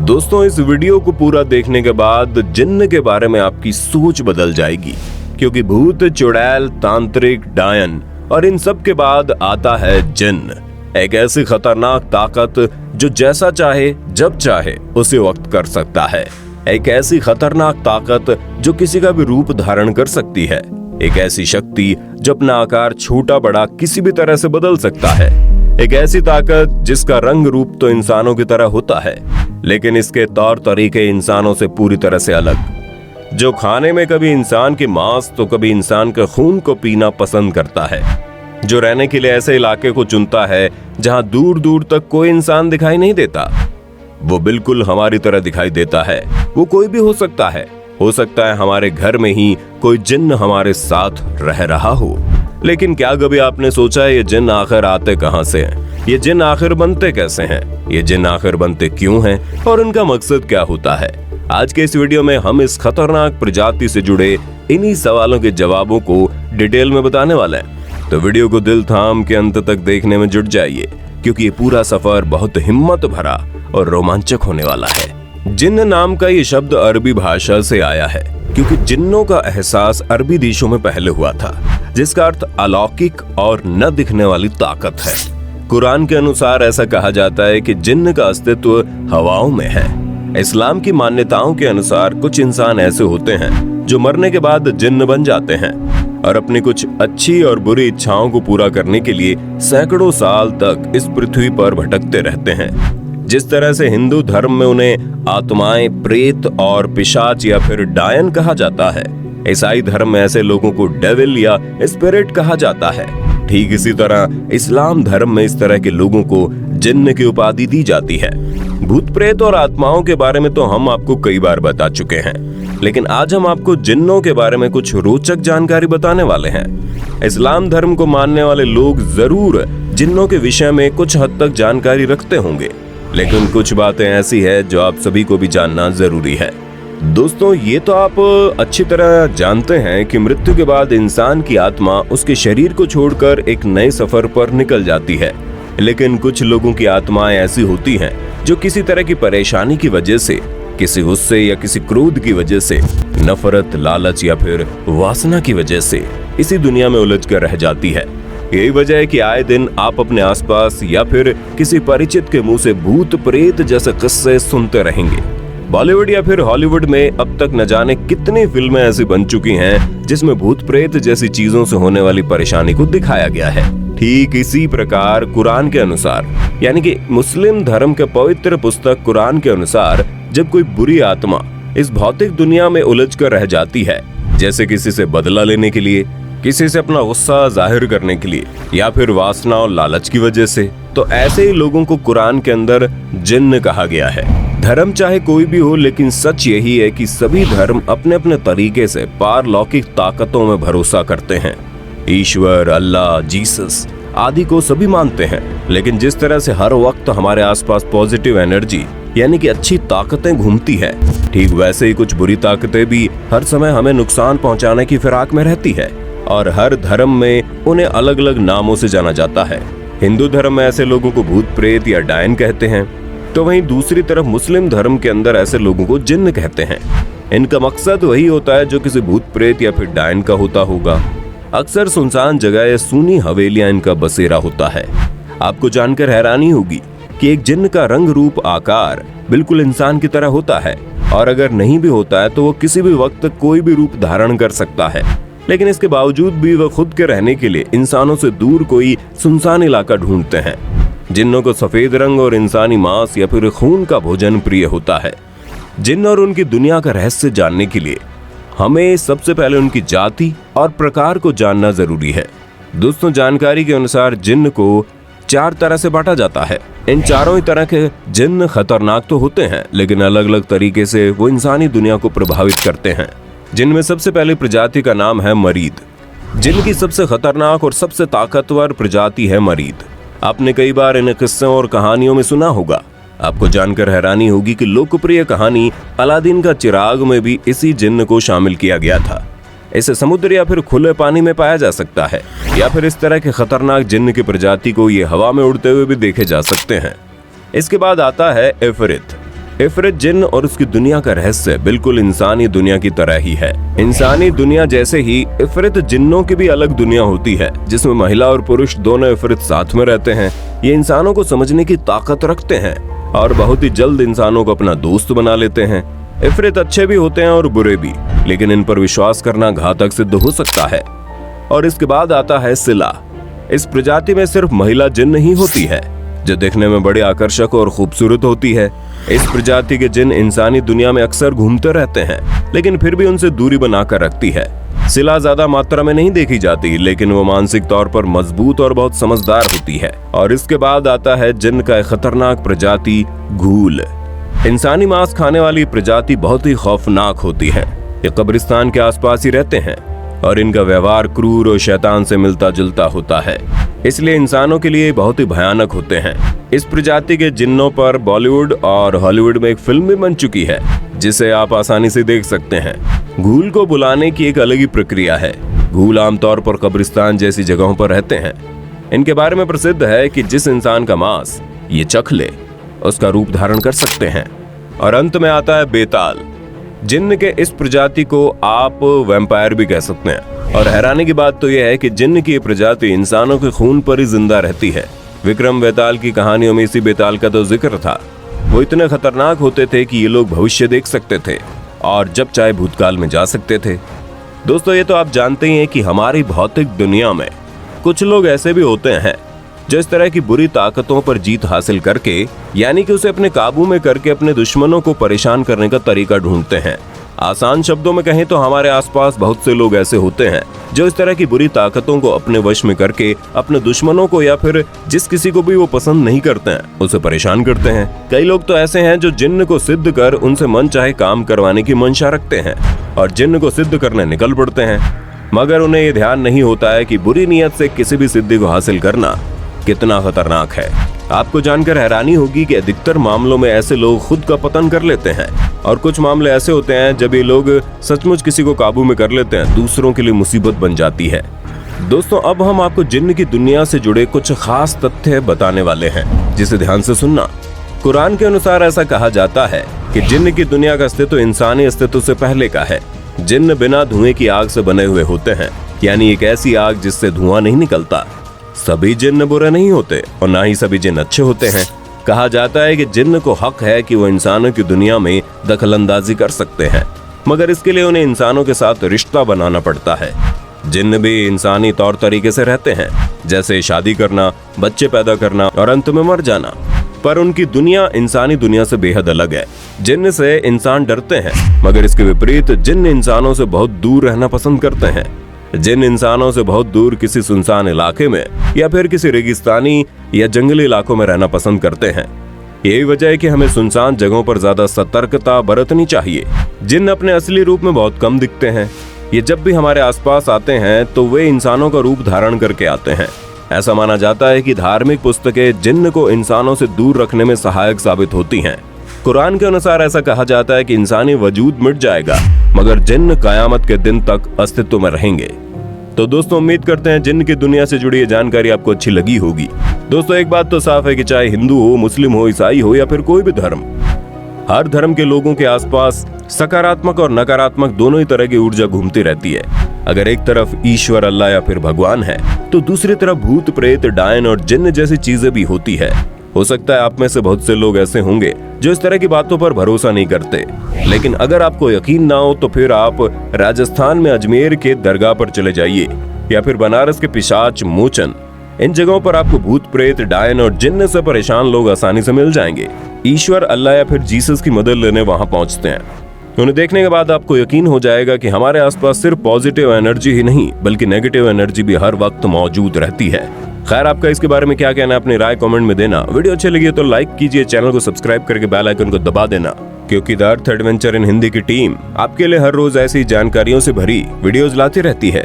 दोस्तों, इस वीडियो को पूरा देखने के बाद जिन्न के बारे में आपकी सोच बदल जाएगी, क्योंकि भूत, चुड़ैल, तांत्रिक, डायन और इन सब के बाद आता है जिन्न, एक ऐसी खतरनाक ताकत जो जैसा चाहे जब चाहे उसे वक्त कर सकता है। एक ऐसी खतरनाक ताकत जो किसी का भी रूप धारण कर सकती है। एक ऐसी शक्ति जो अपना आकार छोटा बड़ा किसी भी तरह से बदल सकता है। एक ऐसी ताकत जिसका रंग रूप तो इंसानों की तरह होता है, लेकिन इसके तौर तरीके इंसानों से पूरी तरह से अलग। जो खाने में कभी इंसान के मांस तो कभी इंसान के खून को पीना पसंद करता है। जो रहने के लिए ऐसे इलाके को चुनता है जहां दूर दूर तक कोई इंसान दिखाई नहीं देता। वो बिल्कुल हमारी तरह दिखाई देता है। वो कोई भी हो सकता है हमारे घर में ही कोई जिन्न हमारे साथ रह रहा हो। लेकिन क्या कभी आपने सोचा है ये जिन्न आखिर आते कहां से हैं? ये जिन्न आखिर बनते कैसे हैं? ये जिन्न आखिर बनते क्यों हैं? और इनका मकसद क्या होता है? आज के इस वीडियो में हम इस खतरनाक प्रजाति से जुड़े इन्हीं सवालों के जवाबों को डिटेल में बताने वाले हैं। तो वीडियो को दिल थाम के अंत तक देखने में जुट जाइए, क्योंकि ये पूरा सफर बहुत हिम्मत भरा और रोमांचक होने वाला है। जिन्न नाम का ये शब्द अरबी भाषा से आया है, क्योंकि जिन्नों का एहसास अरबी देशों में पहले हुआ था, जिसका अर्थ अलौकिक और न दिखने वाली ताकत है। कुरान के अनुसार ऐसा कहा जाता है कि जिन्न का अस्तित्व हवाओं में है। इस्लाम की मान्यताओं के अनुसार कुछ इंसान ऐसे होते हैं जो मरने के बाद जिन्न बन जाते हैं और अपनी कुछ अच्छी और बुरी इच्छाओं को पूरा करने के लिए सैकड़ों साल तक इस पृथ्वी पर भटकते रहते हैं। जिस तरह से हिंदू धर्म में उन्हें आत्माएं, प्रेत और पिशाच या फिर डायन कहा जाता है, ईसाई धर्म में ऐसे लोगों को डेविल या स्पिरिट कहा जाता है। ठीक इसी तरह इस्लाम धर्म में इस तरह के लोगों को जिन्न की उपाधि दी जाती है। भूत प्रेत और आत्माओं के बारे में तो हम आपको कई बार बता चुके हैं, लेकिन आज हम आपको जिन्नों के बारे में कुछ रोचक जानकारी बताने वाले हैं। इस्लाम धर्म को मानने वाले लोग जरूर जिन्नों के विषय में कुछ हद तक जानकारी रखते होंगे, लेकिन कुछ बातें ऐसी है जो आप सभी को भी जानना जरूरी है। दोस्तों, ये तो आप अच्छी तरह जानते हैं कि मृत्यु के बाद इंसान की आत्मा उसके शरीर को छोड़कर एक नए सफर पर निकल जाती है। लेकिन कुछ लोगों की आत्माएं ऐसी होती हैं जो किसी तरह की परेशानी की वजह से, किसी गुस्से या किसी क्रोध की वजह से, नफरत, लालच या फिर वासना की वजह से इसी दुनिया में उलझ कर रह जाती है। यही वजह है कि आए दिन आप अपने आसपास या फिर किसी परिचित के मुंह से भूत प्रेत जैसे किस्से सुनते रहेंगे। बॉलीवुड या फिर हॉलीवुड में अब तक न जाने कितनी फिल्में ऐसी बन चुकी हैं जिसमें भूत प्रेत जैसी चीजों से होने वाली परेशानी को दिखाया गया है। ठीक इसी प्रकार कुरान के अनुसार, यानी कि मुस्लिम धर्म के पवित्र पुस्तक कुरान के अनुसार, जब कोई बुरी आत्मा इस भौतिक दुनिया में उलझ कर रह जाती है, जैसे किसी से बदला लेने के लिए, किसी से अपना गुस्सा जाहिर करने के लिए या फिर वासना और लालच की वजह से, तो ऐसे ही लोगों को कुरान के अंदर जिन्न कहा गया है। धर्म चाहे कोई भी हो, लेकिन सच यही है कि सभी धर्म अपने अपने तरीके से पारलौकिक ताकतों में भरोसा करते हैं। ईश्वर, अल्लाह, जीसस आदि को सभी मानते हैं, लेकिन जिस तरह से हर वक्त हमारे आसपास पॉजिटिव एनर्जी यानी कि अच्छी ताकतें घूमती है, ठीक वैसे ही कुछ बुरी ताकतें भी हर समय हमें नुकसान पहुंचाने की फिराक में रहती है, और हर धर्म में उन्हें अलग अलग नामों से जाना जाता है। हिंदू धर्म में ऐसे लोगों को भूत प्रेत या डायन कहते हैं, तो वहीं दूसरी तरफ मुस्लिम धर्म के अंदर ऐसे लोगों को जिन्न कहते हैं। इनका मकसद वही होता है जो किसी भूत प्रेत या फिर डायन का होता होगा। अक्सर सुनसान जगह या सूनी हवेलियां इनका बसेरा होता है। आपको जानकर हैरानी होगी कि एक जिन्न का रंग रूप आकार बिल्कुल इंसान की तरह होता है, और अगर नहीं भी होता है तो वो किसी भी वक्त कोई भी रूप धारण कर सकता है। लेकिन इसके बावजूद भी वह खुद के रहने के लिए इंसानों से दूर कोई सुनसान इलाका ढूंढते हैं। जिन्नों को सफेद रंग और इंसानी मांस या फिर खून का भोजन प्रिय होता है। जिन्न और उनकी दुनिया का रहस्य जानने के लिए हमें सबसे पहले उनकी जाति और प्रकार को जानना जरूरी है। दोस्तों, जानकारी के अनुसार जिन्न को 4 तरह से बांटा जाता है। इन चारों ही तरह के जिन्न खतरनाक तो होते हैं, लेकिन अलग अलग तरीके से वो इंसानी दुनिया को प्रभावित करते हैं। जिनमें सबसे पहली प्रजाति का नाम है मरीद। जिन्न की सबसे खतरनाक और सबसे ताकतवर प्रजाति है मरीद। आपने कई बार इन किस्सों और कहानियों में सुना होगा। आपको जानकर हैरानी होगी कि लोकप्रिय कहानी अलादीन का चिराग में भी इसी जिन्न को शामिल किया गया था। इसे समुद्र या फिर खुले पानी में पाया जा सकता है, या फिर इस तरह के खतरनाक जिन्न की प्रजाति को ये हवा में उड़ते हुए भी देखे जा सकते हैं। इसके बाद आता है इफरित। इफरित जिन्न और उसकी दुनिया का रहस्य बिल्कुल इंसानी दुनिया की तरह ही है। इंसानी दुनिया जैसे ही इफरित जिन्नों की भी अलग दुनिया होती है, जिसमें महिला और पुरुष दोनों इफरित साथ में रहते हैं। ये इंसानों को समझने की ताकत रखते हैं और बहुत ही जल्द इंसानों को अपना दोस्त बना लेते हैं। इफरित अच्छे भी होते हैं और बुरे भी, लेकिन इन पर विश्वास करना घातक सिद्ध हो सकता है। और इसके बाद आता है सिला। इस प्रजाति में सिर्फ महिला जिन्न ही होती है, जो देखने में बड़ी आकर्षक और खूबसूरत होती है। इस प्रजाति के जिन्न इंसानी दुनिया में अक्सर घूमते रहते हैं, लेकिन फिर भी उनसे दूरी बनाकर रखती है। सिला ज्यादा मात्रा में नहीं देखी जाती, लेकिन वो मानसिक तौर पर मजबूत और बहुत समझदार होती है। और इसके बाद आता है जिन्न का एक खतरनाक प्रजाति घूल। इंसानी मांस खाने वाली प्रजाति बहुत ही खौफनाक होती है। ये कब्रिस्तान के आसपास ही रहते हैं और इनका व्यवहार क्रूर और शैतान से मिलता जुलता होता है, इसलिए इंसानों के लिए बहुत ही भयानक होते हैं। इस प्रजाति के जिन्नों पर बॉलीवुड और हॉलीवुड में एक फिल्म भी बन चुकी है, जिसे आप आसानी से देख सकते हैं। घूल को बुलाने की एक अलग ही प्रक्रिया है। घूल आमतौर पर कब्रिस्तान जैसी जगहों पर रहते हैं। इनके बारे में प्रसिद्ध है कि जिस इंसान का मांस ये चख ले, उसका रूप धारण कर सकते हैं। और अंत में आता है बेताल। जिन्न के इस प्रजाति को आप वैम्पायर भी कह सकते हैं। और हैरानी की बात तो यह है कि जिन्न की प्रजाति इंसानों के खून पर ही जिंदा रहती है। विक्रम बेताल की कहानियों में इसी बेताल का तो जिक्र था। वो इतने खतरनाक होते थे कि ये लोग भविष्य देख सकते थे और जब चाहे भूतकाल में जा सकते थे। दोस्तों, ये तो आप जानते ही हैं कि हमारी भौतिक दुनिया में कुछ लोग ऐसे भी होते हैं जो इस तरह की बुरी ताकतों पर जीत हासिल करके, यानी कि उसे अपने काबू में करके अपने दुश्मनों को परेशान करने का तरीका ढूंढते हैं। आसान शब्दों में कहें तो हमारे आसपास बहुत से लोग ऐसे होते हैं जो इस तरह की बुरी ताकतों को अपने वश में करके अपने दुश्मनों को या फिर जिस किसी को भी वो पसंद नहीं करते हैं उसे परेशान करते हैं। कई लोग तो ऐसे हैं जो जिन्न को सिद्ध कर उनसे मन चाहे काम करवाने की मंशा रखते हैं और जिन्न को सिद्ध करने निकल पड़ते हैं, मगर उन्हें ये ध्यान नहीं होता है कि बुरी नीयत से किसी भी सिद्धि को हासिल करना कितना खतरनाक है। आपको जानकर हैरानी होगी कि अधिकतर मामलों में ऐसे लोग खुद का पतन कर लेते हैं और कुछ मामले ऐसे होते हैं जब ये लोग सचमुच किसी को काबू में कर लेते हैं, दूसरों के लिए मुसीबत बन जाती है। दोस्तों, अब हम आपको जिन्न की दुनिया से जुड़े कुछ खास तथ्य बताने वाले हैं, जिसे ध्यान से सुनना। कुरान के अनुसार ऐसा कहा जाता है कि जिन्न की दुनिया का अस्तित्व इंसानी अस्तित्व से पहले का है। जिन्न बिना धुएं की आग से बने हुए होते हैं, यानी एक ऐसी आग जिससे धुआं नहीं निकलता। सभी जिन्न बुरे नहीं होते और ना ही सभी जिन्न अच्छे होते हैं। कहा जाता है कि जिन्न को हक है कि वो इंसानों की दुनिया में दखलंदाजी कर सकते हैं, मगर इसके लिए उन्हें इंसानों के साथ रिश्ता बनाना पड़ता है। जिन्न भी इंसानी तौर तरीके से रहते हैं, जैसे शादी करना, बच्चे पैदा करना और अंत में मर जाना, पर उनकी दुनिया इंसानी दुनिया से बेहद अलग है। जिन्न से इंसान डरते हैं, मगर इसके विपरीत जिन्न इंसानों से बहुत दूर रहना पसंद करते हैं। जिन्न इंसानों से बहुत दूर किसी सुनसान इलाके में या फिर किसी रेगिस्तानी या जंगली इलाकों में रहना पसंद करते हैं। यही वजह है कि हमें सुनसान जगहों पर ज्यादा सतर्कता बरतनी चाहिए। जिन्न अपने असली रूप में बहुत कम दिखते हैं। ये जब भी हमारे आसपास आते हैं तो वे इंसानों का रूप धारण करके आते हैं। ऐसा माना जाता है कि धार्मिक पुस्तकें जिन्न को इंसानों से दूर रखने में सहायक साबित होती हैं। कुरान के अनुसार ऐसा कहा जाता है कि इंसानी वजूद मिट जाएगा, मगर जिन्न कयामत के दिन तक अस्तित्व में रहेंगे। तो दोस्तों, उम्मीद करते हैं जिन्न की दुनिया से जुड़ी ये जानकारी आपको अच्छी लगी होगी। दोस्तों, एक बात तो साफ है कि चाहे हिंदू हो, मुस्लिम हो, ईसाई हो या फिर कोई भी धर्म, हर धर्म के लोगों के आसपास सकारात्मक और नकारात्मक दोनों ही तरह की ऊर्जा घूमती रहती है। अगर एक तरफ ईश्वर, अल्लाह या फिर भगवान है, तो दूसरी तरफ भूत प्रेत, डायन और जिन्न जैसी चीजें भी होती है। हो सकता है आप में से बहुत से लोग ऐसे होंगे जो इस तरह की बातों पर भरोसा नहीं करते, लेकिन अगर आपको यकीन ना हो तो फिर आप राजस्थान में अजमेर के दरगाह पर चले जाइए या फिर बनारस के पिशाच मोचन। इन जगहों पर आपको भूत प्रेत, डायन और जिन्न से परेशान लोग आसानी से मिल जाएंगे। ईश्वर, अल्लाह या फिर जीसस की मदद लेने वहां पहुंचते हैं। उन्हें देखने के बाद आपको यकीन हो जाएगा कि हमारे आसपास सिर्फ पॉजिटिव एनर्जी ही नहीं बल्कि नेगेटिव एनर्जी भी हर वक्त मौजूद रहती है। खैर, आपका इसके बारे में क्या कहना है, अपनी राय कमेंट में देना। वीडियो अच्छी लगी तो लाइक कीजिए, चैनल को सब्सक्राइब करके बेल आइकन को दबा देना, क्योंकि the earth adventure in Hindi की टीम आपके लिए हर रोज ऐसी जानकारियों से भरी वीडियोस लाती रहती है।